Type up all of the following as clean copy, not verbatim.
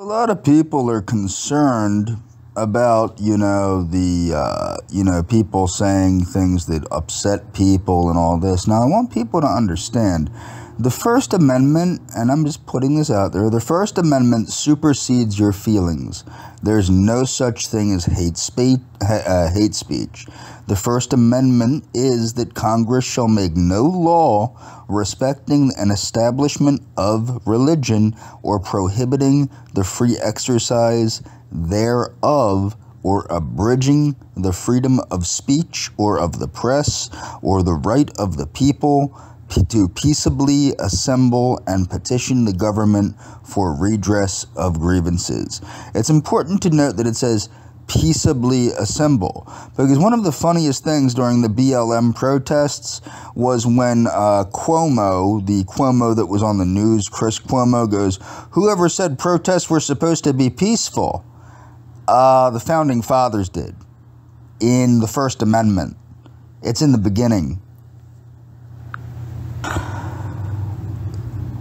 A lot of people are concerned about, people saying things that upset people and all this. Now, I want people to understand the First Amendment, and I'm just putting this out there, the First Amendment supersedes your feelings. There's no such thing as hate speech. The First Amendment is that Congress shall make no law respecting an establishment of religion or prohibiting the free exercise thereof, or abridging the freedom of speech or of the press or the right of the people to peaceably assemble and petition the government for redress of grievances. It's important to note that it says peaceably assemble, because one of the funniest things during the BLM protests was when Cuomo, the Cuomo that was on the news, Chris Cuomo, goes, "Whoever said protests were supposed to be peaceful?" The Founding Fathers did, in the First Amendment. It's in the beginning.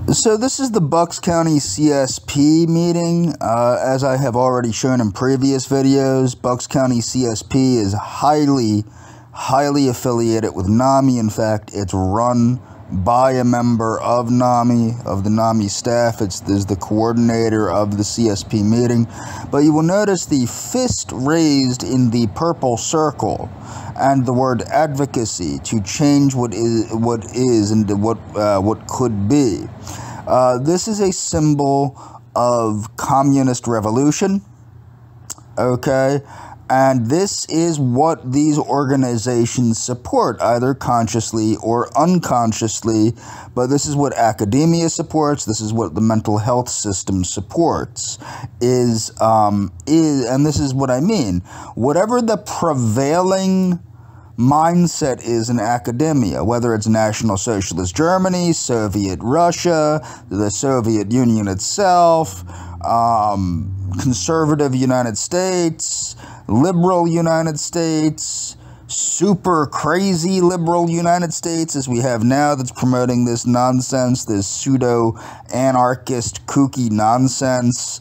So this is the Bucks County CSP meeting. As I have already shown in previous videos, Bucks County CSP is highly affiliated with NAMI. In fact, it's run by a member of NAMI, of the NAMI staff. There's the coordinator of the CSP meeting. But you will notice the fist raised in the purple circle and the word advocacy to change what is into what could be. This is a symbol of communist revolution, okay? And this is what these organizations support, either consciously or unconsciously. But this is what academia supports. This is what the mental health system supports. And this is what I mean. Whatever the prevailing mindset is in academia, whether it's National Socialist Germany, Soviet Russia, the Soviet Union itself, conservative United States, liberal United States, super crazy liberal United States, as we have now, that's promoting this nonsense, this pseudo-anarchist, kooky nonsense.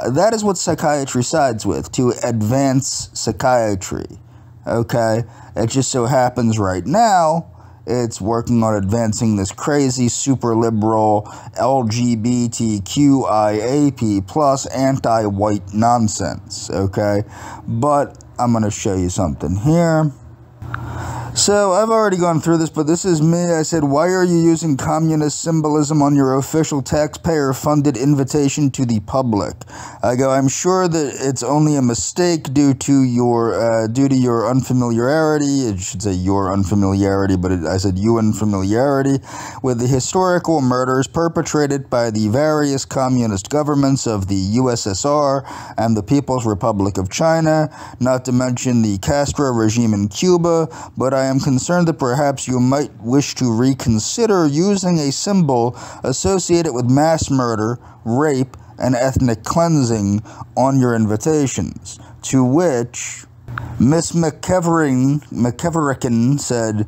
That is what psychiatry sides with, to advance psychiatry. Okay? It just so happens right now it's working on advancing this crazy, super liberal, LGBTQIAP plus anti-white nonsense, okay? But I'm going to show you something here. So, I've already gone through this, but this is me. I said, why are you using communist symbolism on your official taxpayer-funded invitation to the public? I go, I'm sure that it's only a mistake due to your unfamiliarity. It should say your unfamiliarity, but I said you unfamiliarity with the historical murders perpetrated by the various communist governments of the USSR and the People's Republic of China, not to mention the Castro regime in Cuba, but I am concerned that perhaps you might wish to reconsider using a symbol associated with mass murder, rape, and ethnic cleansing on your invitations. To which Miss McEverican said,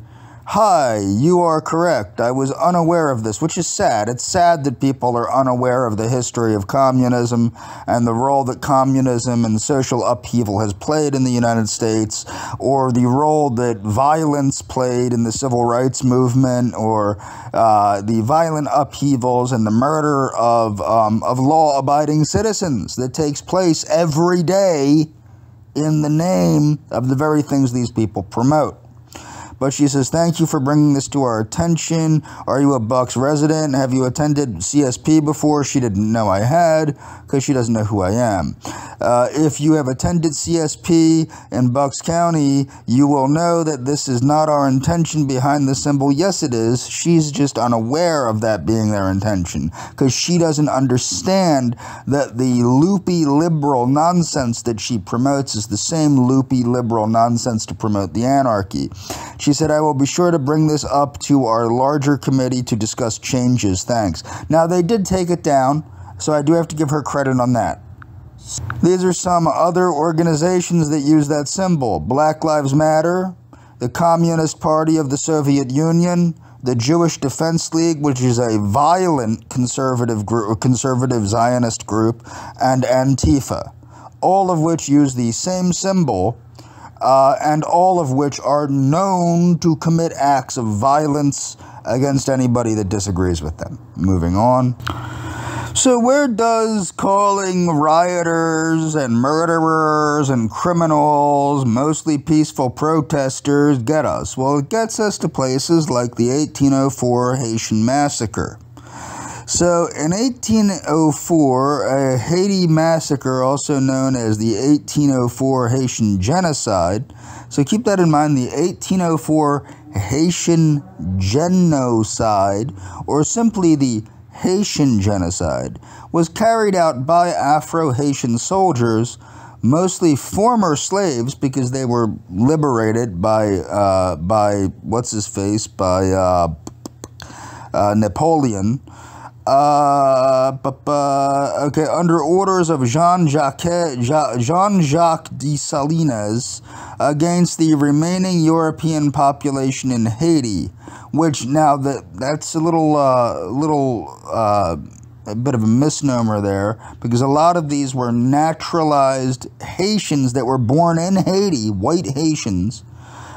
"Hi, you are correct. I was unaware of this," which is sad. It's sad that people are unaware of the history of communism and the role that communism and social upheaval has played in the United States, or the role that violence played in the civil rights movement, or the violent upheavals and the murder of law-abiding citizens that takes place every day in the name of the very things these people promote. But she says, thank you for bringing this to our attention. Are you a Bucks resident? Have you attended CSP before? She didn't know I had, because she doesn't know who I am. If you have attended CSP in Bucks County, you will know that this is not our intention behind the symbol. Yes, it is. She's just unaware of that being their intention, because she doesn't understand that the loopy liberal nonsense that she promotes is the same loopy liberal nonsense to promote the anarchy. She said, I will be sure to bring this up to our larger committee to discuss changes. Thanks. Now, they did take it down, so I do have to give her credit on that. These are some other organizations that use that symbol. Black Lives Matter, the Communist Party of the Soviet Union, the Jewish Defense League, which is a violent conservative Zionist group, and Antifa, all of which use the same symbol, and all of which are known to commit acts of violence against anybody that disagrees with them. Moving on. So where does calling rioters and murderers and criminals, mostly peaceful protesters, get us? Well, it gets us to places like the 1804 Haitian Massacre. So in 1804, a Haiti massacre, also known as the 1804 Haitian Genocide, so keep that in mind, the 1804 Haitian Genocide, or simply the Haitian Genocide, was carried out by Afro-Haitian soldiers, mostly former slaves, because they were liberated by Napoleon. Under orders of Jean-Jacques Dessalines against the remaining European population in Haiti, which now that's a bit of a misnomer there, because a lot of these were naturalized Haitians that were born in Haiti, white Haitians,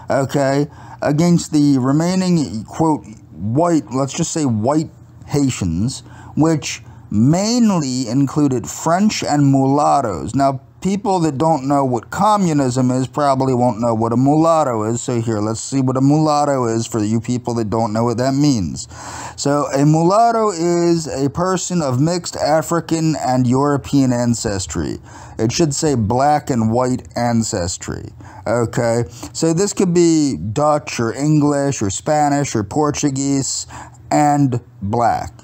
against the remaining, quote, white, let's just say white Haitians, which mainly included French and mulattoes. Now, people that don't know what communism is probably won't know what a mulatto is. So here, let's see what a mulatto is for you people that don't know what that means. So a mulatto is a person of mixed African and European ancestry. It should say black and white ancestry. Okay, so this could be Dutch or English or Spanish or Portuguese and black.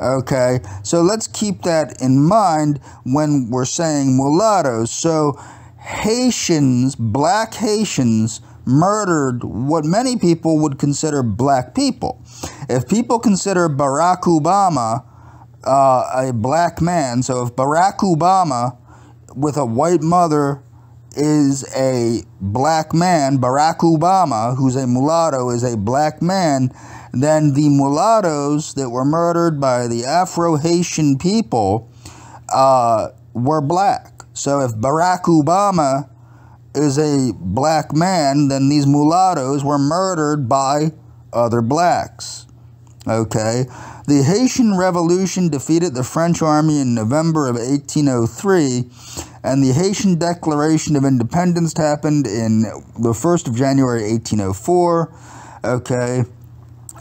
Okay, so let's keep that in mind when we're saying mulattoes. So Haitians, black Haitians, murdered what many people would consider black people. If people consider Barack Obama a black man, so if Barack Obama with a white mother is a black man, Barack Obama, who's a mulatto, is a black man, then the mulattoes that were murdered by the Afro-Haitian people were black. So if Barack Obama is a black man, then these mulattoes were murdered by other blacks. Okay? The Haitian Revolution defeated the French army in November of 1803, and the Haitian Declaration of Independence happened in the 1st of January 1804. Okay?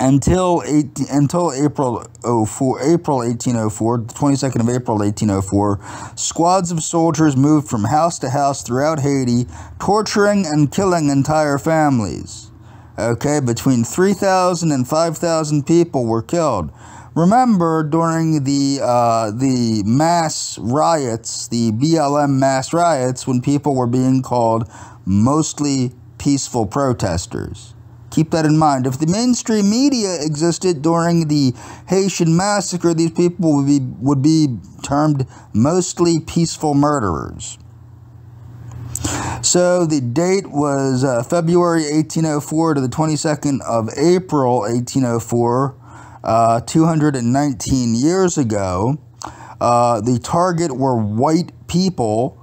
Until April 1804, the 22nd of April 1804, squads of soldiers moved from house to house throughout Haiti, torturing and killing entire families. Okay, between 3,000 and 5,000 people were killed. Remember, during the mass riots, the BLM mass riots, when people were being called mostly peaceful protesters. Keep that in mind. If the mainstream media existed during the Haitian massacre, these people would be termed mostly peaceful murderers. So the date was February 1804 to the 22nd of April 1804, 219 years ago. The target were white people,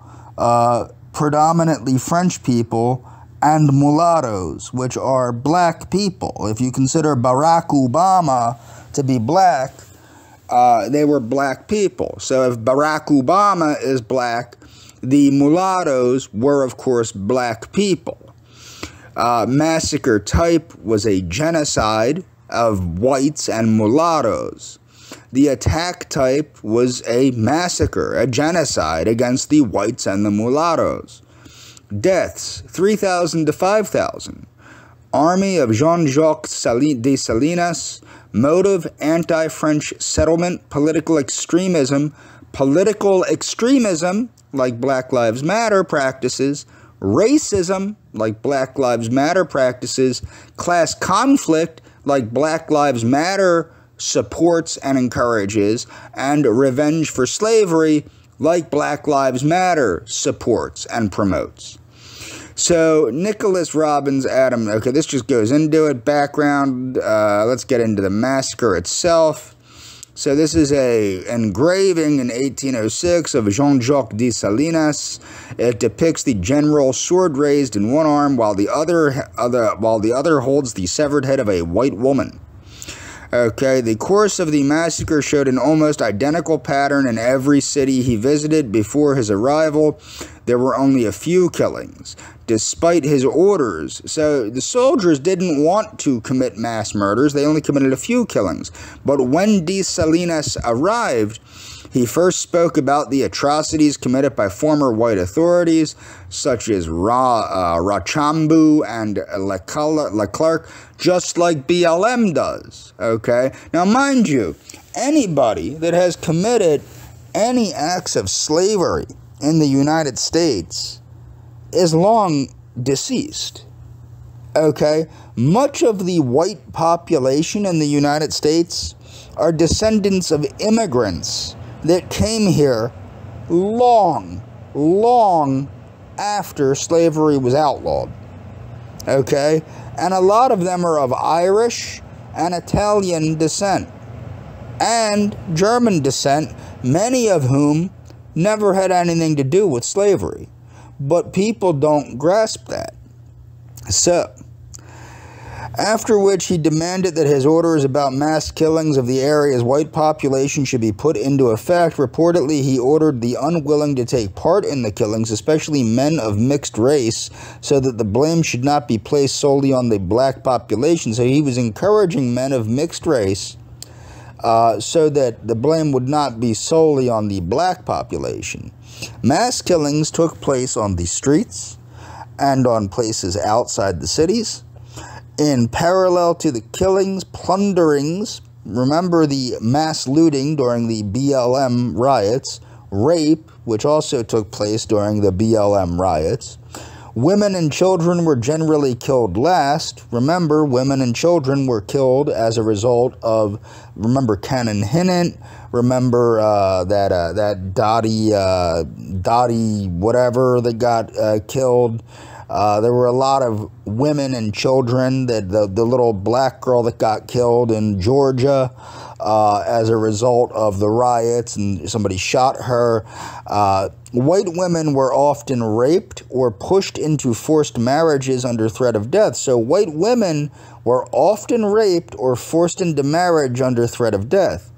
predominantly French people, and mulattoes, which are black people. If you consider Barack Obama to be black, they were black people. So if Barack Obama is black, the mulattoes were, of course, black people. Massacre type was a genocide of whites and mulattoes. The attack type was a massacre, a genocide against the whites and the mulattoes. Deaths, 3,000 to 5,000. Army of Jean-Jacques Dessalines. Motive, anti-French settlement. Political extremism, like Black Lives Matter practices. Racism, like Black Lives Matter practices. Class conflict, like Black Lives Matter supports and encourages. And revenge for slavery, like Black Lives Matter supports and promotes. So, Nicholas Robbins, Adam, okay, this just goes into it. Background, let's get into the massacre itself. So this is a engraving in 1806 of Jean-Jacques Dessalines. It depicts the general sword raised in one arm while the other holds the severed head of a white woman. Okay, the course of the massacre showed an almost identical pattern in every city he visited before his arrival. There were only a few killings, despite his orders. So the soldiers didn't want to commit mass murders. They only committed a few killings. But when Dessalines arrived, he first spoke about the atrocities committed by former white authorities, such as Rochambeau and Leclerc, just like BLM does. Okay? Now, mind you, anybody that has committed any acts of slavery in the United States is long deceased. Okay? Much of the white population in the United States are descendants of immigrants that came here long after slavery was outlawed. Okay? And a lot of them are of Irish and Italian descent and German descent, many of whom never had anything to do with slavery. But people don't grasp that. So, after which he demanded that his orders about mass killings of the area's white population should be put into effect. Reportedly, he ordered the unwilling to take part in the killings, especially men of mixed race, so that the blame should not be placed solely on the black population. So he was encouraging men of mixed race so that the blame would not be solely on the black population. Mass killings took place on the streets and on places outside the cities. In parallel to the killings, plunderings, remember the mass looting during the BLM riots, rape, which also took place during the BLM riots. Women and children were generally killed last. Remember, women and children were killed as a result of, remember Cannon Hinnant, remember that Dottie whatever that got killed. There were a lot of women and children, that the little black girl that got killed in Georgia as a result of the riots, and somebody shot her. White women were often raped or pushed into forced marriages under threat of death. So white women were often raped or forced into marriage under threat of death.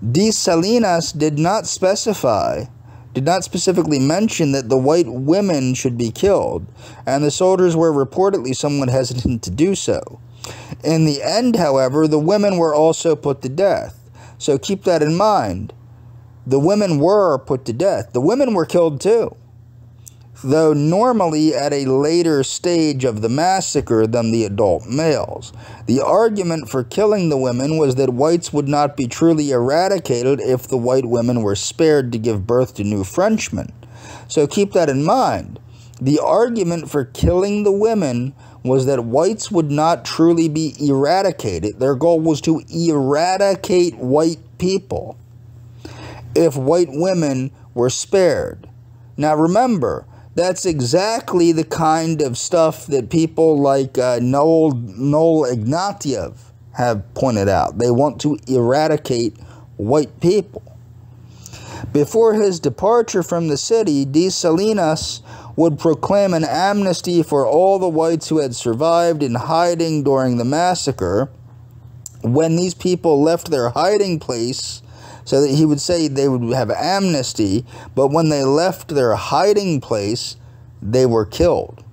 Dessalines did not specifically mention that the white women should be killed, and the soldiers were reportedly somewhat hesitant to do so. In the end, however, the women were also put to death. So keep that in mind. The women were put to death. The women were killed too, though normally at a later stage of the massacre than the adult males. The argument for killing the women was that whites would not be truly eradicated if the white women were spared to give birth to new Frenchmen. So keep that in mind. The argument for killing the women was that whites would not truly be eradicated. Their goal was to eradicate white people if white women were spared. Now remember, that's exactly the kind of stuff that people like Noel Ignatieff have pointed out. They want to eradicate white people. Before his departure from the city, Dessalines would proclaim an amnesty for all the whites who had survived in hiding during the massacre. When these people left their hiding place, so that he would say they would have amnesty, but when they left their hiding place, they were killed.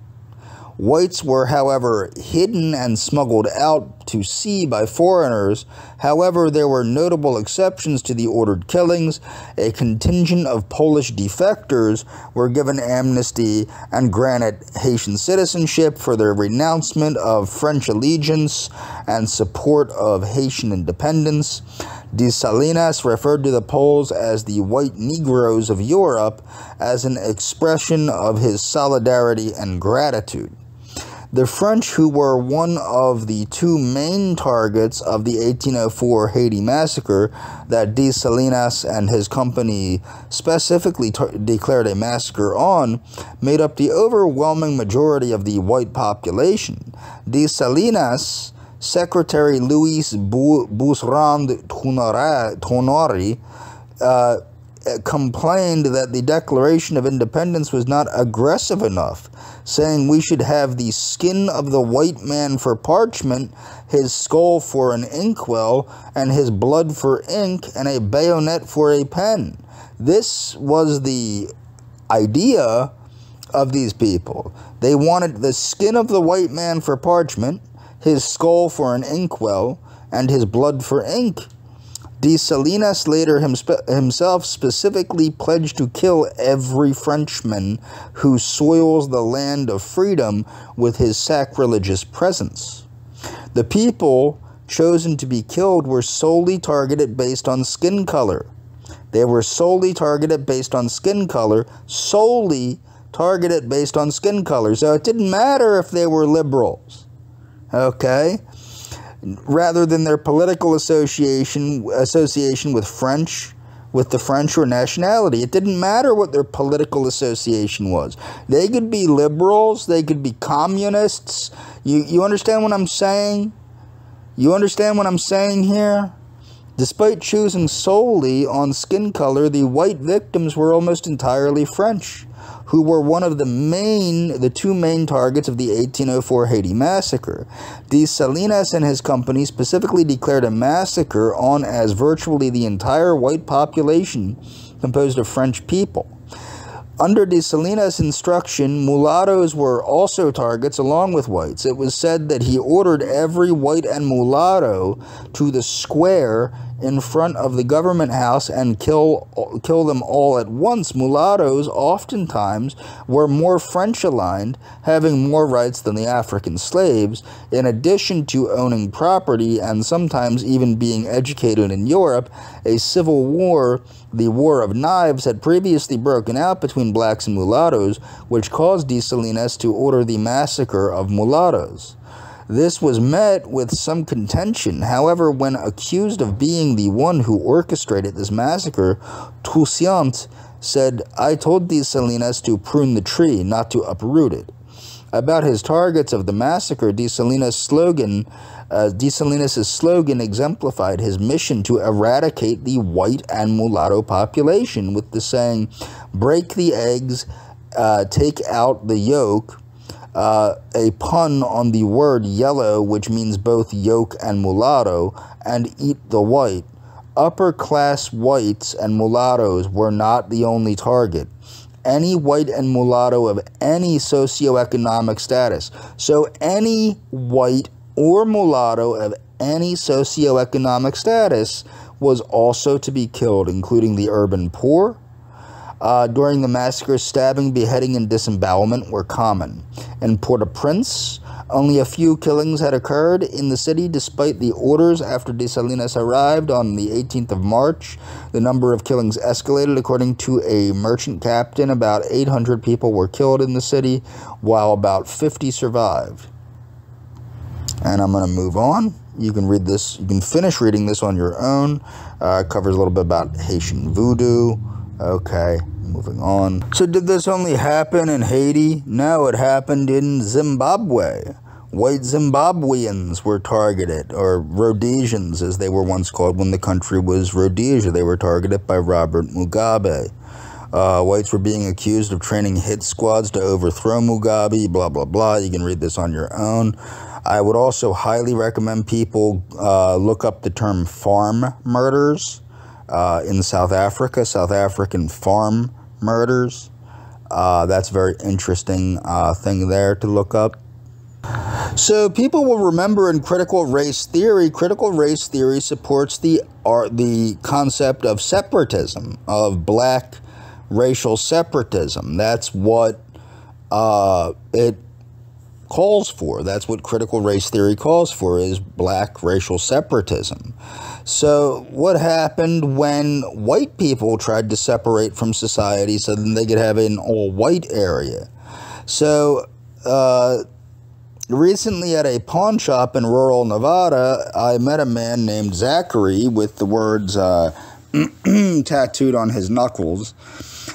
Whites were, however, hidden and smuggled out to sea by foreigners. However, there were notable exceptions to the ordered killings. A contingent of Polish defectors were given amnesty and granted Haitian citizenship for their renouncement of French allegiance and support of Haitian independence. Dessalines referred to the Poles as the white Negroes of Europe as an expression of his solidarity and gratitude. The French, who were one of the two main targets of the 1804 Haiti massacre that Dessalines and his company specifically declared a massacre on, made up the overwhelming majority of the white population. Dessalines' Secretary Louis Bousrand-Tonori complained that the Declaration of Independence was not aggressive enough, saying we should have the skin of the white man for parchment, his skull for an inkwell, and his blood for ink, and a bayonet for a pen. This was the idea of these people. They wanted the skin of the white man for parchment, his skull for an inkwell, and his blood for ink. Dessalines later himself specifically pledged to kill every Frenchman who soils the land of freedom with his sacrilegious presence. The people chosen to be killed were solely targeted based on skin color. They were solely targeted based on skin color, solely targeted based on skin color. So it didn't matter if they were liberals, okay? Rather than their political association with the French or nationality. It didn't matter what their political association was. They could be liberals, they could be communists. You understand what I'm saying? You understand what I'm saying here? Despite choosing solely on skin color, the white victims were almost entirely French, who were one of the two main targets of the 1804 Haiti massacre. Dessalines and his company specifically declared a massacre on as virtually the entire white population composed of French people. Under Dessalines' instruction, mulattoes were also targets along with whites. It was said that he ordered every white and mulatto to the square in front of the government house and kill them all at once. Mulattoes oftentimes were more French-aligned, having more rights than the African slaves, in addition to owning property and sometimes even being educated in Europe. A civil war, the War of Knives, had previously broken out between blacks and mulattoes, which caused Dessalines to order the massacre of mulattoes. This was met with some contention. However, when accused of being the one who orchestrated this massacre, Toussaint said, "I told Dessalines to prune the tree, not to uproot it." About his targets of the massacre, Dessalines' slogan exemplified his mission to eradicate the white and mulatto population with the saying, "Break the eggs, take out the yolk," a pun on the word yellow, which means both yolk and mulatto, and eat the white. Upper-class whites and mulattoes were not the only target. Any white and mulatto of any socioeconomic status. So any white or mulatto of any socioeconomic status was also to be killed, including the urban poor. During the massacre, stabbing, beheading, and disembowelment were common. In Port-au-Prince, only a few killings had occurred in the city despite the orders after Dessalines arrived on the 18th of March. The number of killings escalated. According to a merchant captain, about 800 people were killed in the city, while about 50 survived. And I'm going to move on. You can read this. You can finish reading this on your own. It covers a little bit about Haitian voodoo. Okay, moving on. So did this only happen in Haiti? No, it happened in Zimbabwe. White Zimbabweans were targeted, or Rhodesians as they were once called when the country was Rhodesia. They were targeted by Robert Mugabe. Whites were being accused of training hit squads to overthrow Mugabe, blah, blah, blah. You can read this on your own. I would also highly recommend people look up the term farm murders. In South Africa, South African farm murders. That's a very interesting thing there to look up. So people will remember in critical race theory supports the concept of separatism, of black racial separatism. That's what it calls for. That's what critical race theory calls for, is black racial separatism. So what happened when white people tried to separate from society so then they could have an all-white area? So recently at a pawn shop in rural Nevada, I met a man named Zachary with the words tattooed on his knuckles.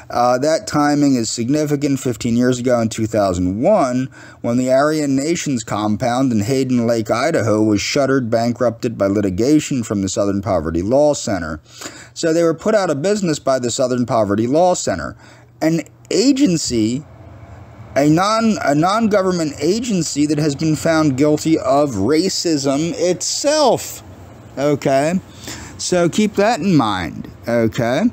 That timing is significant. 15 years ago in 2001, when the Aryan Nations compound in Hayden Lake, Idaho, was shuttered, bankrupted by litigation from the Southern Poverty Law Center. So they were put out of business by the Southern Poverty Law Center, an agency, a non-government agency that has been found guilty of racism itself. Okay? So keep that in mind. Okay?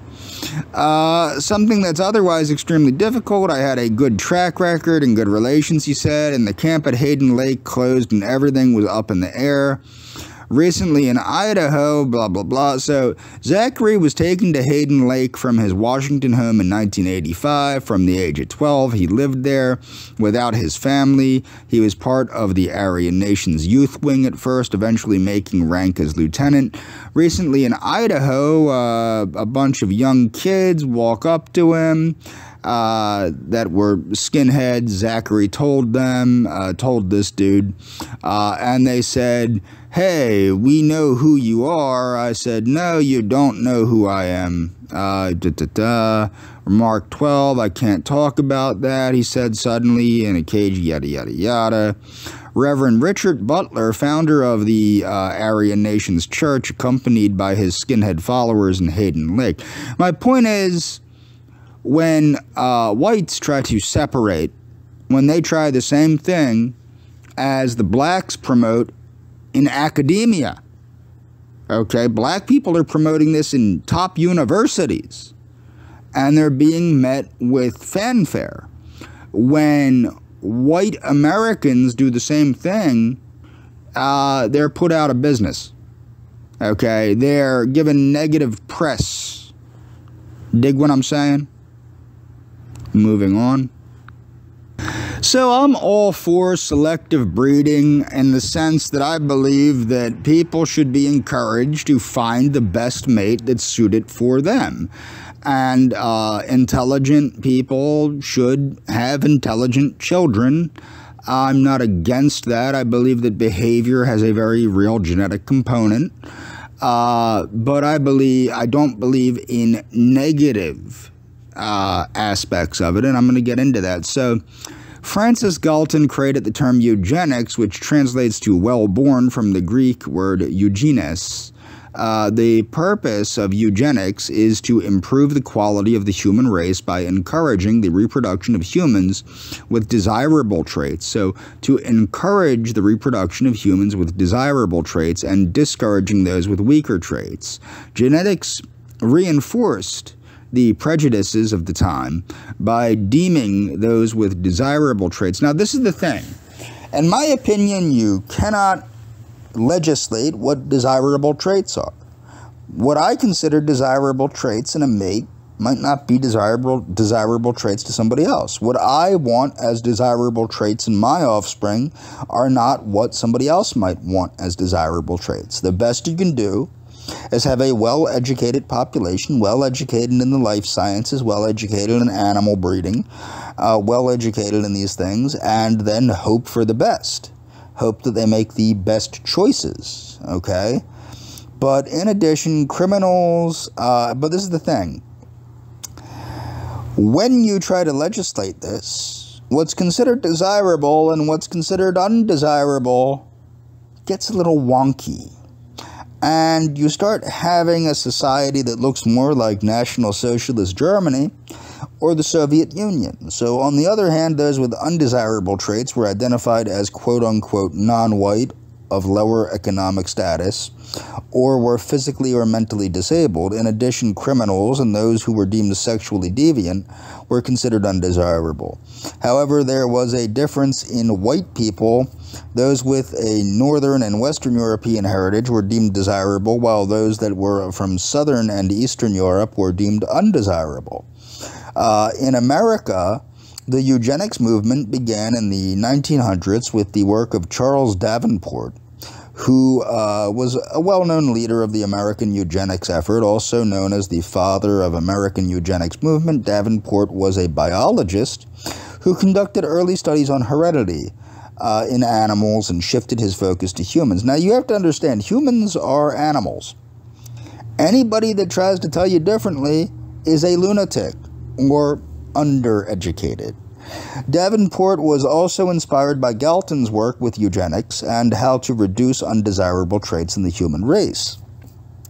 Something that's otherwise extremely difficult. I had a good track record and good relations, he said, and the camp at Hayden Lake closed and everything was up in the air. Recently in Idaho, blah, blah, blah. So Zachary was taken to Hayden Lake from his Washington home in 1985. From the age of 12, he lived there without his family. He was part of the Aryan Nations Youth Wing at first, eventually making rank as lieutenant. Recently in Idaho, a bunch of young kids walk up to him that were skinheads. Zachary told this dude, and they said, "Hey, we know who you are." I said, "No, you don't know who I am." Remark 12, "I can't talk about that," he said suddenly in a cage, yada, yada, yada. Reverend Richard Butler, founder of the Aryan Nations Church, accompanied by his skinhead followers in Hayden Lake. My point is, when whites try to separate, when they try the same thing as the blacks promote in academia, okay, black people are promoting this in top universities, and they're being met with fanfare. When white Americans do the same thing, they're put out of business, okay? They're given negative press. Dig what I'm saying? Moving on. So I'm all for selective breeding in the sense that I believe that people should be encouraged to find the best mate that's suited for them. And intelligent people should have intelligent children. I'm not against that. I believe that behavior has a very real genetic component. But I don't believe in negative aspects of it, and I'm going to get into that. So Francis Galton created the term eugenics, which translates to well-born from the Greek word eugenes. The purpose of eugenics is to improve the quality of the human race by encouraging the reproduction of humans with desirable traits. So to encourage the reproduction of humans with desirable traits and discouraging those with weaker traits. Genetics reinforced the prejudices of the time by deeming those with desirable traits. Now, this is the thing. In my opinion, you cannot legislate what desirable traits are. What I consider desirable traits in a mate might not be desirable traits to somebody else. What I want as desirable traits in my offspring are not what somebody else might want as desirable traits. The best you can do is have a well-educated population, well-educated in the life sciences, well-educated in animal breeding, well-educated in these things, and then hope for the best. Hope that they make the best choices, okay? But in addition, criminals, but this is the thing. When you try to legislate this, what's considered desirable and what's considered undesirable gets a little wonky. And you start having a society that looks more like National Socialist Germany or the Soviet Union. So on the other hand, those with undesirable traits were identified as quote-unquote non-white, of lower economic status, or were physically or mentally disabled. In addition, criminals and those who were deemed sexually deviant were considered undesirable. However, there was a difference in white people. Those with a Northern and Western European heritage were deemed desirable, while those that were from Southern and Eastern Europe were deemed undesirable. In America, the eugenics movement began in the 1900s with the work of Charles Davenport, who was a well-known leader of the American eugenics effort, also known as the father of American eugenics movement. Davenport was a biologist who conducted early studies on heredity. in animals and shifted his focus to humans. Now, you have to understand, humans are animals. Anybody that tries to tell you differently is a lunatic or undereducated. Davenport was also inspired by Galton's work with eugenics and how to reduce undesirable traits in the human race.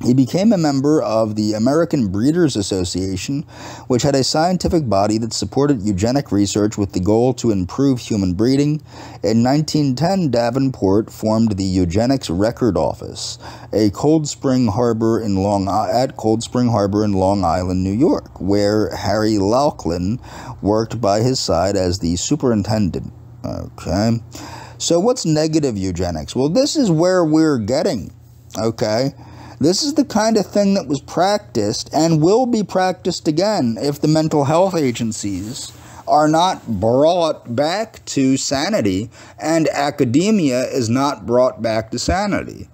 He became a member of the American Breeders Association, which had a scientific body that supported eugenic research with the goal to improve human breeding. In 1910, Davenport formed the Eugenics Record Office at Cold Spring Harbor in Long Island, New York, where Harry Laughlin worked by his side as the superintendent. Okay, so what's negative eugenics? Well, this is where we're getting, okay? This is the kind of thing that was practiced and will be practiced again if the mental health agencies are not brought back to sanity and academia is not brought back to sanity.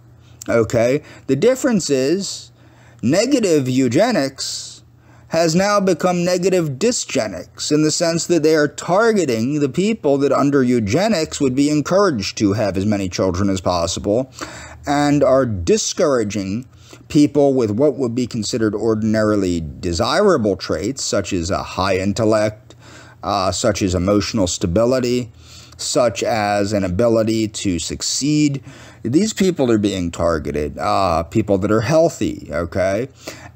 Okay? The difference is negative eugenics has now become negative dysgenics in the sense that they are targeting the people that under eugenics would be encouraged to have as many children as possible and are discouraging people with what would be considered ordinarily desirable traits, such as a high intellect, such as emotional stability, such as an ability to succeed. These people are being targeted, people that are healthy, okay?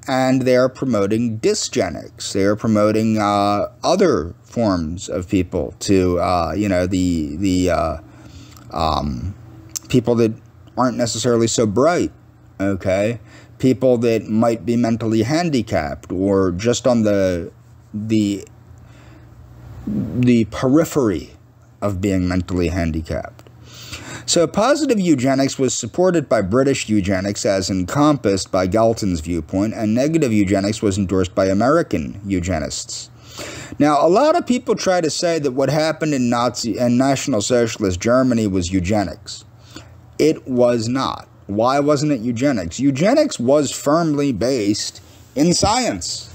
And they are promoting dysgenics. They are promoting other forms of people to, people that aren't necessarily so bright, okay? People that might be mentally handicapped or just on the periphery of being mentally handicapped. So positive eugenics was supported by British eugenics as encompassed by Galton's viewpoint, and negative eugenics was endorsed by American eugenists. Now, a lot of people try to say that what happened in Nazi and National Socialist Germany was eugenics. It was not. Why wasn't it eugenics? Eugenics was firmly based in science,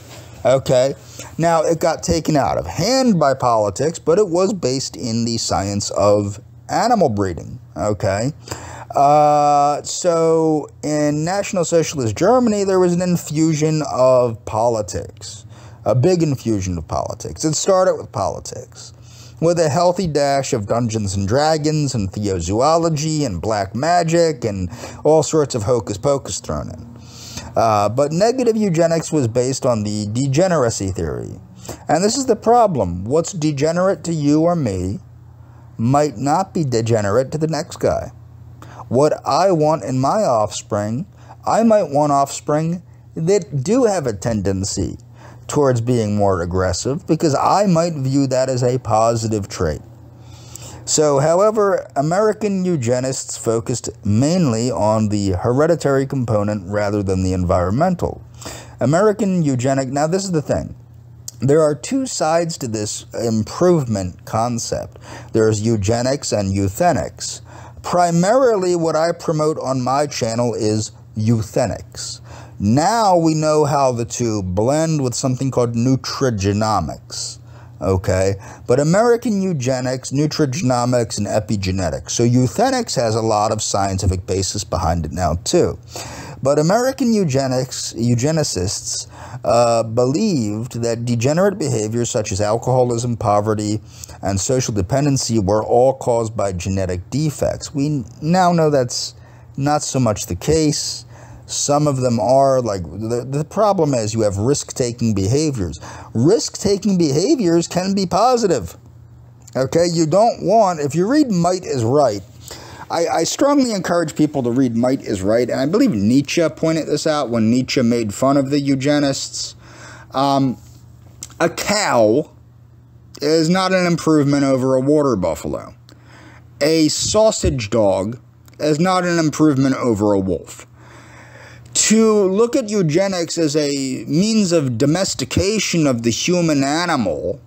okay? Now, it got taken out of hand by politics, but it was based in the science of animal breeding, okay? So, in National Socialist Germany, there was an infusion of politics, a big infusion of politics. It started with politics, with a healthy dash of Dungeons and Dragons and theozoology and black magic and all sorts of hocus pocus thrown in. But negative eugenics was based on the degeneracy theory. And this is the problem. What's degenerate to you or me might not be degenerate to the next guy. What I want in my offspring, I might want offspring that do have a tendency towards being more aggressive, because I might view that as a positive trait. So, however, American eugenists focused mainly on the hereditary component rather than the environmental. American eugenic, now this is the thing. There are two sides to this improvement concept. There's eugenics and euthenics. Primarily what I promote on my channel is euthenics. Now we know how the two blend with something called nutrigenomics, okay? But American eugenics, nutrigenomics, and epigenetics. So euthenics has a lot of scientific basis behind it now too. But American eugenicists believed that degenerate behaviors such as alcoholism, poverty, and social dependency were all caused by genetic defects. We now know that's not so much the case. Some of them are, like, the problem is you have risk-taking behaviors. Risk-taking behaviors can be positive. Okay, you don't want, if you read Might is Right, I strongly encourage people to read Might is Right, and I believe Nietzsche pointed this out when Nietzsche made fun of the eugenists. A cow is not an improvement over a water buffalo. A sausage dog is not an improvement over a wolf. To look at eugenics as a means of domestication of the human animal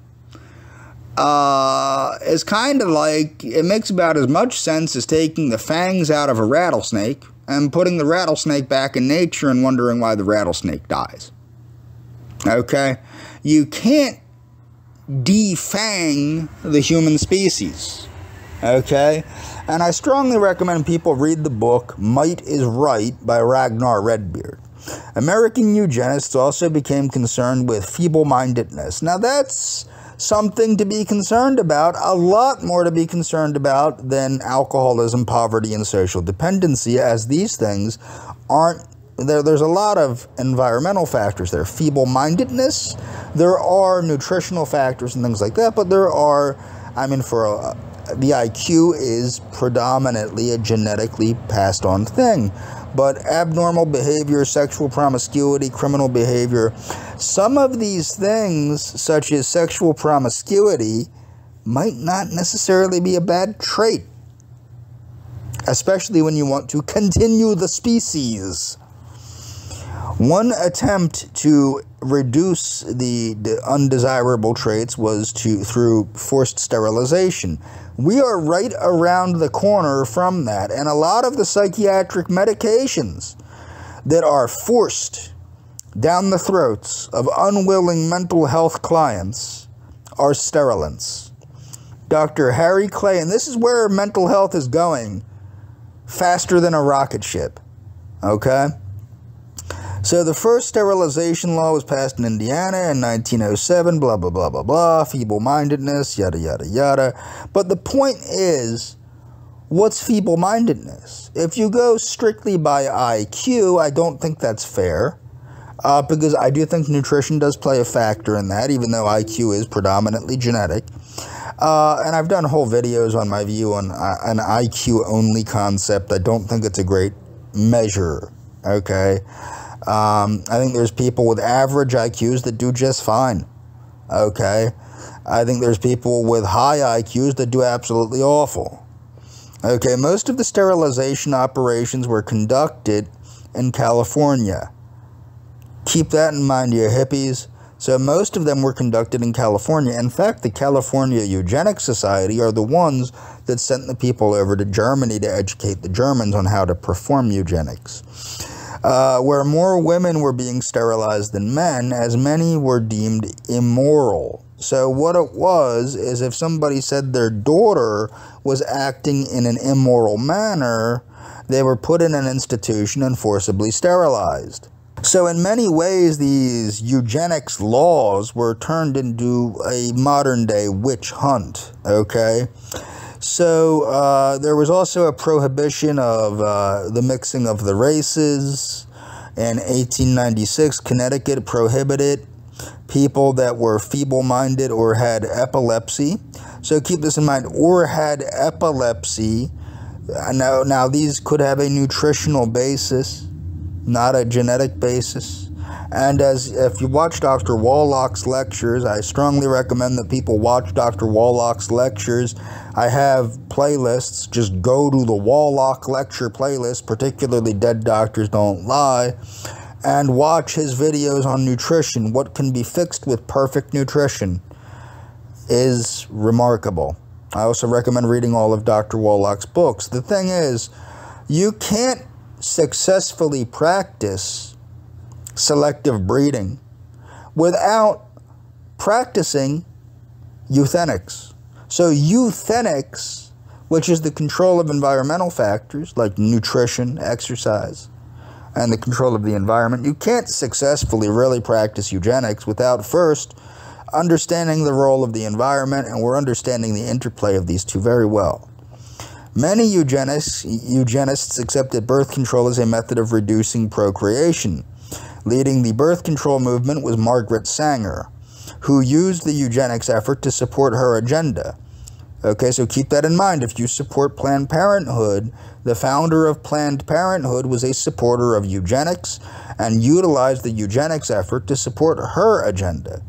is kind of like, it makes about as much sense as taking the fangs out of a rattlesnake and putting the rattlesnake back in nature and wondering why the rattlesnake dies. Okay? You can't defang the human species. Okay? And I strongly recommend people read the book Might is Right by Ragnar Redbeard. American eugenists also became concerned with feeble-mindedness. Now that's something to be concerned about, a lot more to be concerned about than alcoholism, poverty, and social dependency, as these things aren't there's a lot of environmental factors there. Feeble-mindedness, there are nutritional factors and things like that, but there are, the IQ is predominantly a genetically passed on thing. But abnormal behavior, sexual promiscuity, criminal behavior, some of these things, such as sexual promiscuity, might not necessarily be a bad trait, especially when you want to continue the species. One attempt to reduce the undesirable traits was through forced sterilization. We are right around the corner from that, and a lot of the psychiatric medications that are forced down the throats of unwilling mental health clients are sterilants. Dr. Harry Clay, and this is where mental health is going faster than a rocket ship, okay? So the first sterilization law was passed in Indiana in 1907, blah, blah, blah, blah, blah, feeble-mindedness, yada, yada, yada. But the point is, what's feeble-mindedness? If you go strictly by IQ, I don't think that's fair, because I do think nutrition does play a factor in that, even though IQ is predominantly genetic. And I've done whole videos on my view on an IQ-only concept. I don't think it's a great measure, okay? I think there's people with average IQs that do just fine, okay? I think there's people with high IQs that do absolutely awful. Okay, most of the sterilization operations were conducted in California. Keep that in mind, you hippies. So most of them were conducted in California. In fact, the California Eugenics Society are the ones that sent the people over to Germany to educate the Germans on how to perform eugenics. Where more women were being sterilized than men, as many were deemed immoral. So what it was is if somebody said their daughter was acting in an immoral manner, they were put in an institution and forcibly sterilized. So in many ways, these eugenics laws were turned into a modern-day witch hunt, okay? So there was also a prohibition of the mixing of the races. In 1896, Connecticut prohibited people that were feeble-minded or had epilepsy. So keep this in mind, or had epilepsy. Now these could have a nutritional basis, not a genetic basis. And if you watch Dr. Wallach's lectures, I strongly recommend that people watch Dr. Wallach's lectures. I have playlists. Just go to the Wallach lecture playlist, particularly Dead Doctors Don't Lie, and watch his videos on nutrition. What can be fixed with perfect nutrition is remarkable. I also recommend reading all of Dr. Wallach's books. The thing is, you can't successfully practice selective breeding without practicing euthenics. So euthenics, which is the control of environmental factors like nutrition, exercise, and the control of the environment, you can't successfully really practice eugenics without first understanding the role of the environment, and we're understanding the interplay of these two very well. Many eugenists accepted birth control as a method of reducing procreation. Leading the birth control movement was Margaret Sanger, who used the eugenics effort to support her agenda. Okay, so keep that in mind. If you support Planned Parenthood, the founder of Planned Parenthood was a supporter of eugenics and utilized the eugenics effort to support her agenda.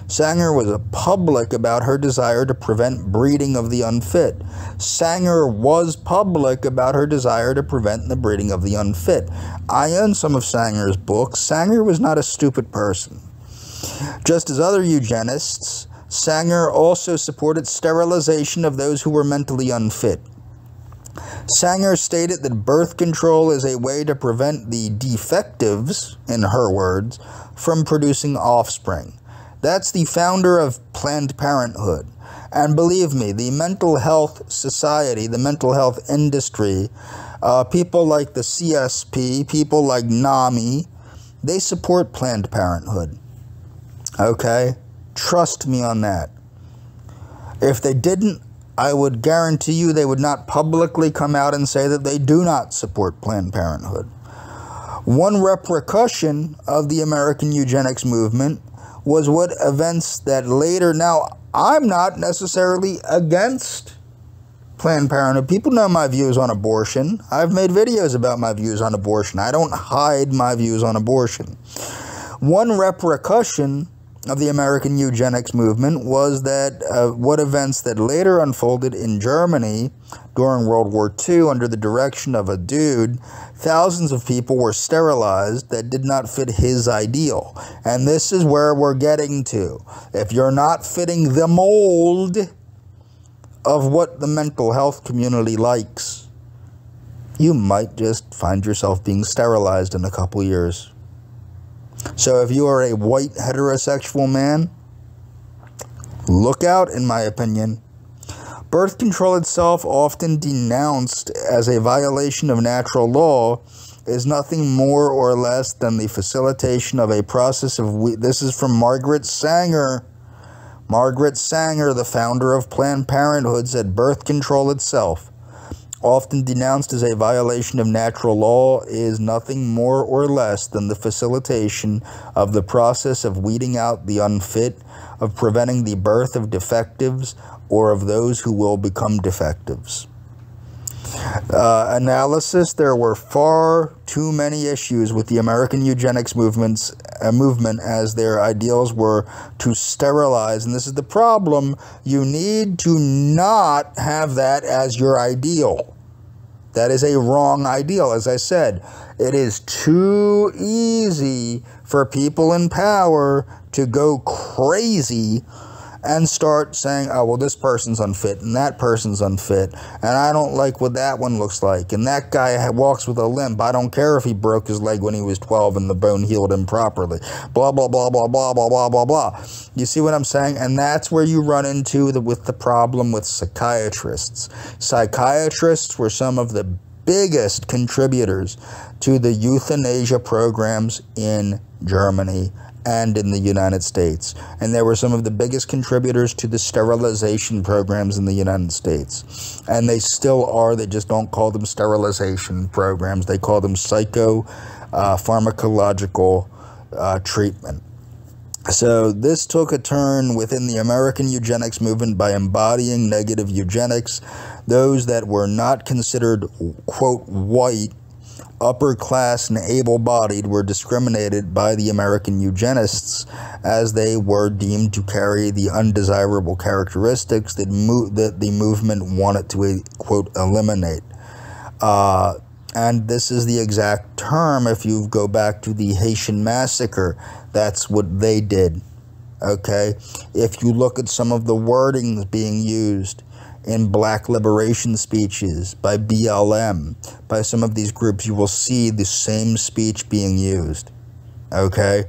Sanger was public about her desire to prevent breeding of the unfit. Sanger was public about her desire to prevent the breeding of the unfit. I own some of Sanger's books. Sanger was not a stupid person. Just as other eugenists, Sanger also supported sterilization of those who were mentally unfit. Sanger stated that birth control is a way to prevent the defectives, in her words, from producing offspring. That's the founder of Planned Parenthood. And believe me, the mental health society, the mental health industry, people like the CSP, people like NAMI, they support Planned Parenthood. Okay? Trust me on that. If they didn't, I would guarantee you they would not publicly come out and say that they do not support Planned Parenthood. One repercussion of the American eugenics movement was what events that later, now I'm not necessarily against Planned Parenthood. People know my views on abortion. I've made videos about my views on abortion. I don't hide my views on abortion. One repercussion of the American eugenics movement was that what events that later unfolded in Germany during World War II under the direction of a dude, thousands of people were sterilized that did not fit his ideal. And this is where we're getting to. If you're not fitting the mold of what the mental health community likes, you might just find yourself being sterilized in a couple years. So if you are a white heterosexual man, look out, in my opinion. Birth control itself, often denounced as a violation of natural law, is nothing more or less than the facilitation of a process of... This is from Margaret Sanger. Margaret Sanger, the founder of Planned Parenthood, said birth control itself, often denounced as a violation of natural law, is nothing more or less than the facilitation of the process of weeding out the unfit, of preventing the birth of defectives or of those who will become defectives. Analysis: there were far too many issues with the American eugenics movement as their ideals were to sterilize, and this is the problem. You need to not have that as your ideal. That is a wrong ideal. As I said, it is too easy for people in power to go crazy and start saying, oh, well, this person's unfit and that person's unfit, and I don't like what that one looks like, and that guy walks with a limp. I don't care if he broke his leg when he was 12 and the bone healed improperly. Blah, blah, blah, blah, blah, blah, blah, blah, blah. You see what I'm saying? And that's where you run into with the problem with psychiatrists. Psychiatrists were some of the biggest contributors to the euthanasia programs in Germany and in the United States. And they were some of the biggest contributors to the sterilization programs in the United States. And they still are. They just don't call them sterilization programs. They call them pharmacological treatment. So this took a turn within the American eugenics movement by embodying negative eugenics. Those that were not considered, quote, white, upper class, and able-bodied were discriminated by the American eugenists as they were deemed to carry the undesirable characteristics that the movement wanted to, quote, eliminate. And this is the exact term. If you go back to the Haitian massacre, that's what they did. Okay? If you look at some of the wordings being used in black liberation speeches by BLM, by some of these groups, you will see the same speech being used. Okay?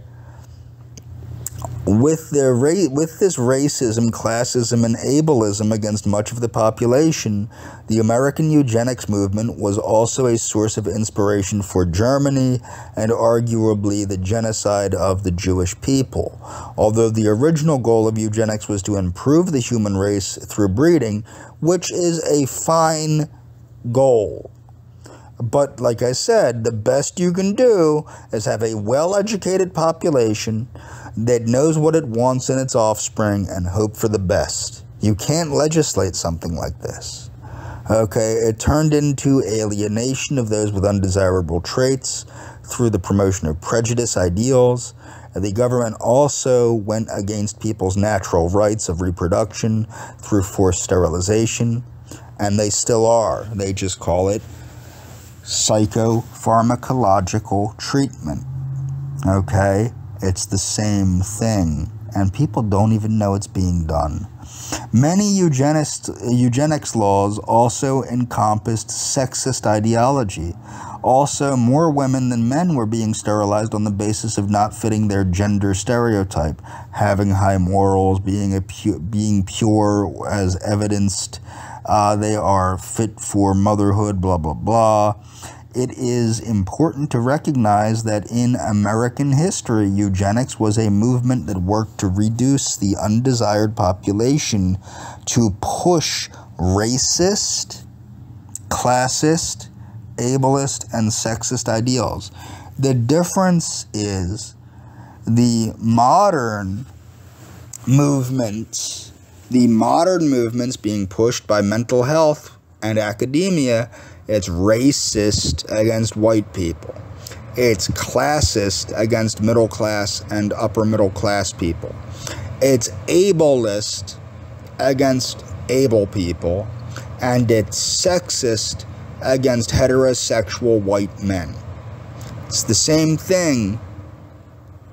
With this racism, classism, and ableism against much of the population, the American eugenics movement was also a source of inspiration for Germany and arguably the genocide of the Jewish people. Although the original goal of eugenics was to improve the human race through breeding, which is a fine goal. But like I said, the best you can do is have a well-educated population that knows what it wants in its offspring and hope for the best. You can't legislate something like this. Okay, it turned into alienation of those with undesirable traits through the promotion of prejudice ideals. The government also went against people's natural rights of reproduction through forced sterilization, and they still are. They just call it psychopharmacological treatment. Okay? It's the same thing. and people don't even know it's being done. Many eugenics laws also encompassed sexist ideology. Also, more women than men were being sterilized on the basis of not fitting their gender stereotype, having high morals, being pure as evidenced. They are fit for motherhood, blah, blah, blah. It is important to recognize that in American history, eugenics was a movement that worked to reduce the undesired population, to push racist, classist, ableist, and sexist ideals. The difference is the modern movements being pushed by mental health and academia. It's racist against white people. It's classist against middle class and upper middle class people. It's ableist against able people. And it's sexist against heterosexual white men. It's the same thing,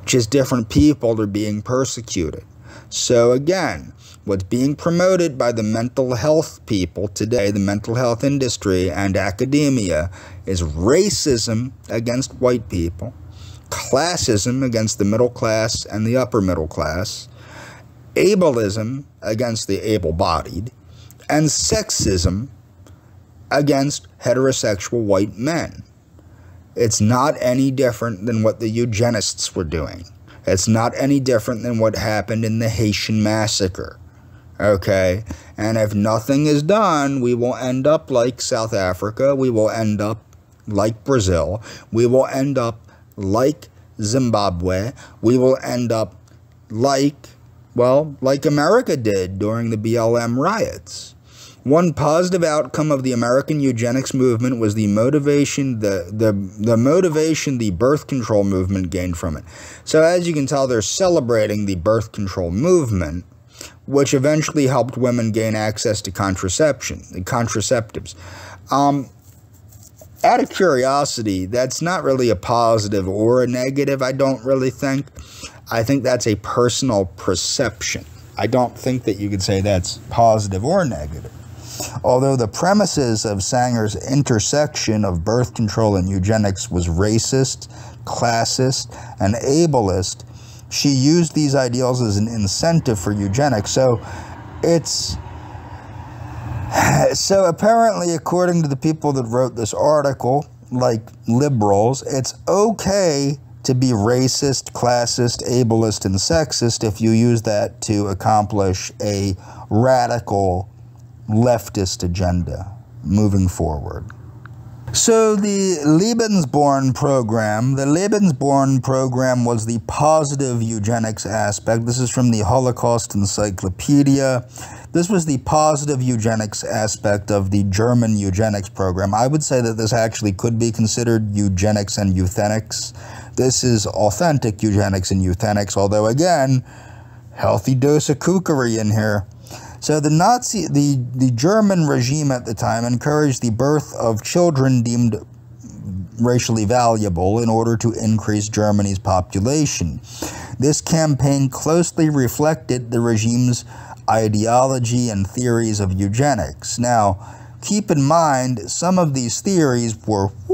just different people are being persecuted. So again, what's being promoted by the mental health people today, the mental health industry and academia, is racism against white people, classism against the middle class and the upper middle class, ableism against the able-bodied, and sexism against heterosexual white men. It's not any different than what the eugenists were doing. It's not any different than what happened in the Haitian massacre. Okay? And if nothing is done, we will end up like South Africa. We will end up like Brazil. We will end up like Zimbabwe. We will end up like America did during the BLM riots. One positive outcome of the American eugenics movement was the motivation, the motivation the birth control movement gained from it. So as you can tell, they're celebrating the birth control movement, which eventually helped women gain access to contraceptives. Out of curiosity, that's not really a positive or a negative, I don't really think. I think that's a personal perception. I don't think that you could say that's positive or negative. Although the premises of Sanger's intersection of birth control and eugenics was racist, classist, and ableist, she used these ideals as an incentive for eugenics. So apparently, according to the people that wrote this article, like liberals, it's okay to be racist, classist, ableist, and sexist if you use that to accomplish a radical leftist agenda moving forward. So the Lebensborn program was the positive eugenics aspect. This is from the Holocaust Encyclopedia. This was the positive eugenics aspect of the German eugenics program. I would say that this actually could be considered eugenics and euthenics. This is authentic eugenics and euthenics, although again, healthy dose of kookery in here. So the German regime at the time encouraged the birth of children deemed racially valuable in order to increase Germany's population. This campaign closely reflected the regime's ideology and theories of eugenics. Now, keep in mind, some of these theories were a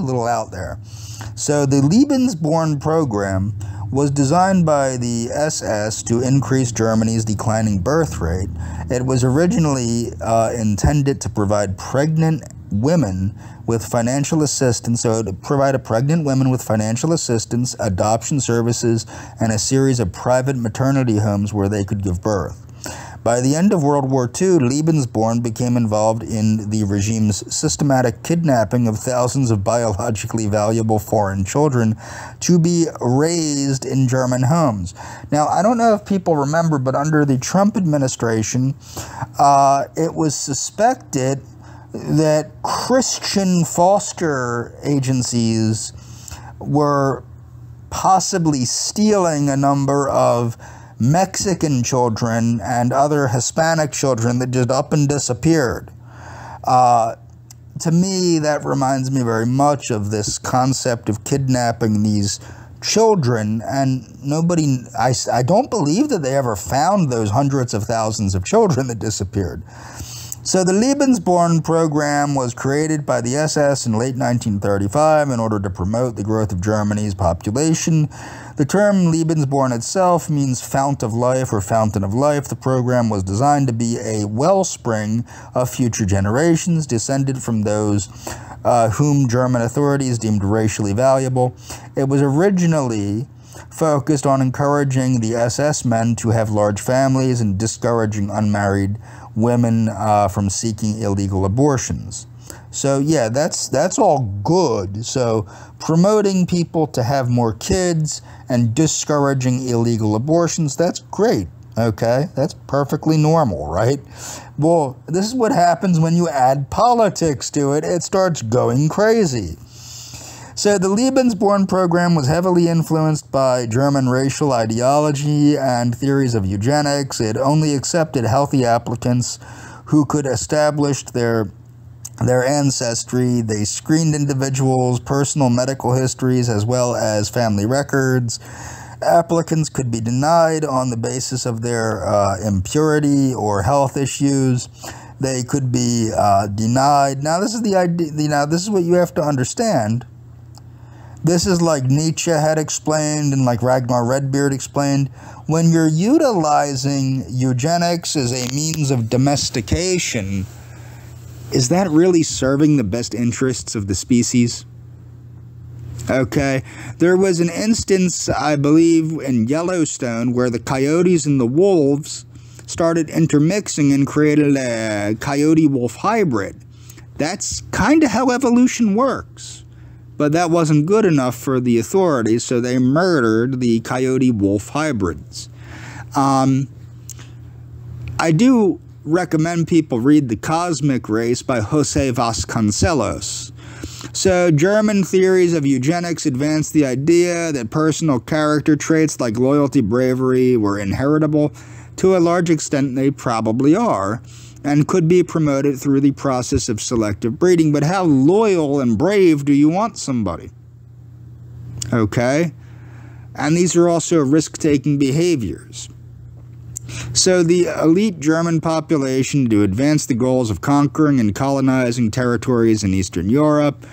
little out there. So the Lebensborn program was designed by the SS to increase Germany's declining birth rate. It was originally intended to provide pregnant women with financial assistance, so it would provide pregnant women with financial assistance, adoption services, and a series of private maternity homes where they could give birth. By the end of World War II, Lebensborn became involved in the regime's systematic kidnapping of thousands of biologically valuable foreign children to be raised in German homes. Now, I don't know if people remember, but under the Trump administration, it was suspected that Christian foster agencies were possibly stealing a number of Mexican children and other Hispanic children that just up and disappeared. To me, that reminds me very much of this concept of kidnapping these children, and I don't believe that they ever found those hundreds of thousands of children that disappeared. So the Lebensborn program was created by the SS in late 1935 in order to promote the growth of Germany's population. The term Lebensborn itself means fount of life or fountain of life. The program was designed to be a wellspring of future generations descended from those whom German authorities deemed racially valuable. It was originally focused on encouraging the SS men to have large families and discouraging unmarried women from seeking illegal abortions. So yeah, that's all good. So promoting people to have more kids and discouraging illegal abortions, that's great. Okay, that's perfectly normal, right? Well, this is what happens when you add politics to it. It starts going crazy. So the Lebensborn program was heavily influenced by German racial ideology and theories of eugenics. It only accepted healthy applicants who could establish their ancestry. They screened individuals' personal medical histories as well as family records. Applicants could be denied on the basis of their impurity or health issues. They could be denied. Now, this is the idea. Now, this is what you have to understand. This is like Nietzsche had explained and like Ragnar Redbeard explained. When you're utilizing eugenics as a means of domestication, is that really serving the best interests of the species? Okay, there was an instance, I believe, in Yellowstone where the coyotes and the wolves started intermixing and created a coyote-wolf hybrid. That's kind of how evolution works. But that wasn't good enough for the authorities, so they murdered the coyote-wolf hybrids. I do recommend people read The Cosmic Race by Jose Vasconcelos. So, German theories of eugenics advanced the idea that personal character traits like loyalty, bravery were inheritable. To a large extent, they probably are, and could be promoted through the process of selective breeding. But how loyal and brave do you want somebody? Okay? And these are also risk-taking behaviors. So the elite German population, to advance the goals of conquering and colonizing territories in Eastern Europe,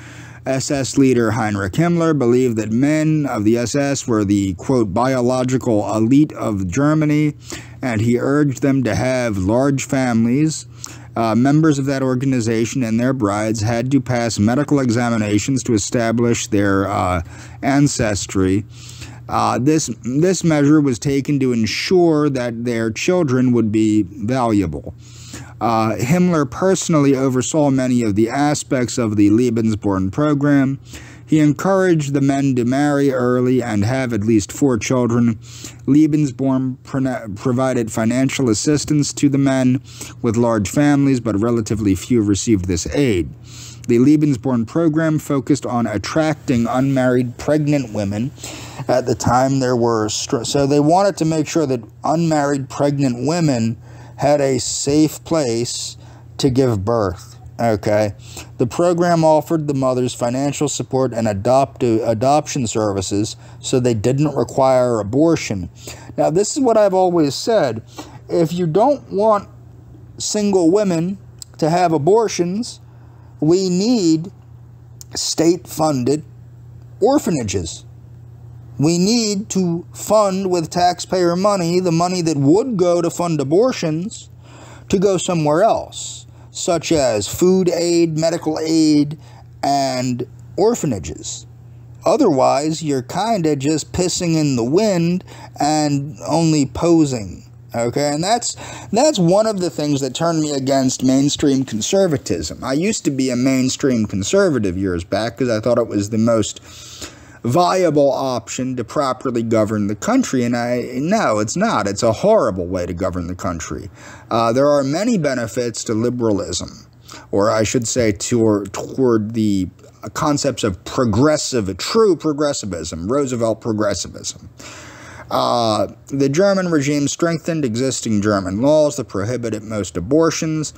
SS leader Heinrich Himmler believed that men of the SS were the, quote, biological elite of Germany, and he urged them to have large families. Members of that organization and their brides had to pass medical examinations to establish their ancestry. This measure was taken to ensure that their children would be valuable. Himmler personally oversaw many of the aspects of the Lebensborn program. He encouraged the men to marry early and have at least 4 children. Lebensborn provided financial assistance to the men with large families, but relatively few received this aid. The Lebensborn program focused on attracting unmarried pregnant women. At the time, there were so they wanted to make sure that unmarried pregnant women had a safe place to give birth. Okay, the program offered the mothers financial support and adoption services, so they didn't require abortion. Now, this is what I've always said: if you don't want single women to have abortions, we need state-funded orphanages. We need to fund with taxpayer money the money that would go to fund abortions to go somewhere else, such as food aid, medical aid, and orphanages. Otherwise, you're kind of just pissing in the wind and only posing. Okay, and that's one of the things that turned me against mainstream conservatism. I used to be a mainstream conservative years back because I thought it was the most viable option to properly govern the country, and no, it's not. It's a horrible way to govern the country. There are many benefits to liberalism, or I should say toward the concepts of true progressivism, Roosevelt progressivism. The German regime strengthened existing German laws that prohibited most abortions.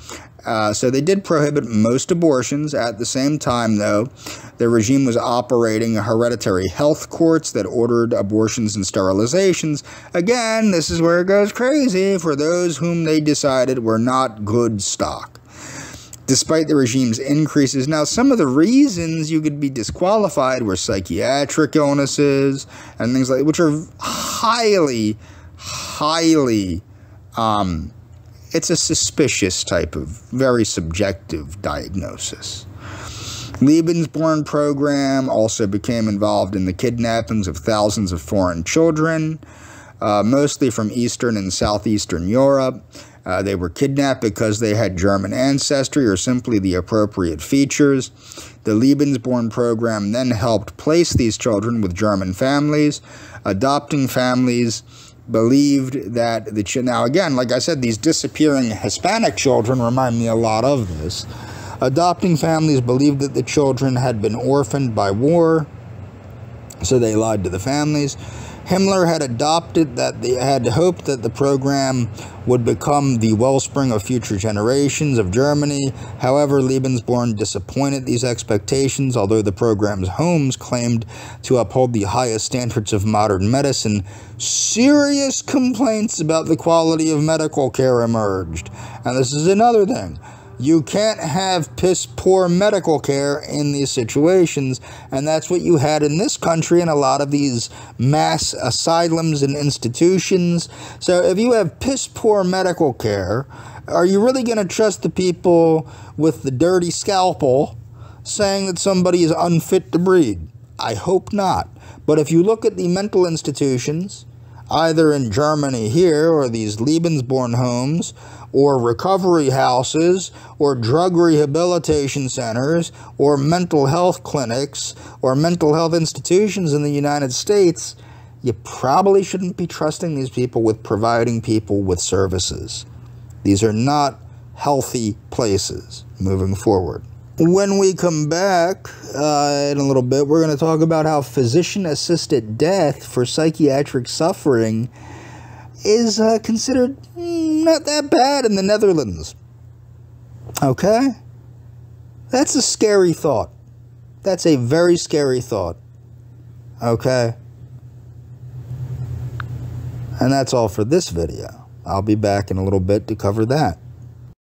So they did prohibit most abortions. At the same time, though, the regime was operating hereditary health courts that ordered abortions and sterilizations. Again, this is where it goes crazy for those whom they decided were not good stock. Despite the regime's increases, now some of the reasons you could be disqualified were psychiatric illnesses and things like, which are highly, it's a suspicious type of very subjective diagnosis. Lebensborn program also became involved in the kidnappings of thousands of foreign children, mostly from Eastern and Southeastern Europe. They were kidnapped because they had German ancestry or simply the appropriate features. The Lebensborn program then helped place these children with German families. Adopting families believed that now again, like I said, these disappearing Hispanic children remind me a lot of this. Adopting families believed that the children had been orphaned by war, so they lied to the families. Himmler had had hoped that the program would become the wellspring of future generations of Germany. However, Lebensborn disappointed these expectations. Although the program's homes claimed to uphold the highest standards of modern medicine, serious complaints about the quality of medical care emerged. And this is another thing. You can't have piss-poor medical care in these situations, and that's what you had in this country in a lot of these mass asylums and institutions. So if you have piss-poor medical care, are you really going to trust the people with the dirty scalpel saying that somebody is unfit to breed? I hope not. But if you look at the mental institutions, either in Germany here, or these Lebensborn homes, or recovery houses, or drug rehabilitation centers, or mental health clinics, or mental health institutions in the United States, you probably shouldn't be trusting these people with providing people with services. These are not healthy places moving forward. When we come back in a little bit, we're going to talk about how physician-assisted death for psychiatric suffering is considered not that bad in the Netherlands. Okay? That's a scary thought. That's a very scary thought. Okay? And that's all for this video. I'll be back in a little bit to cover that.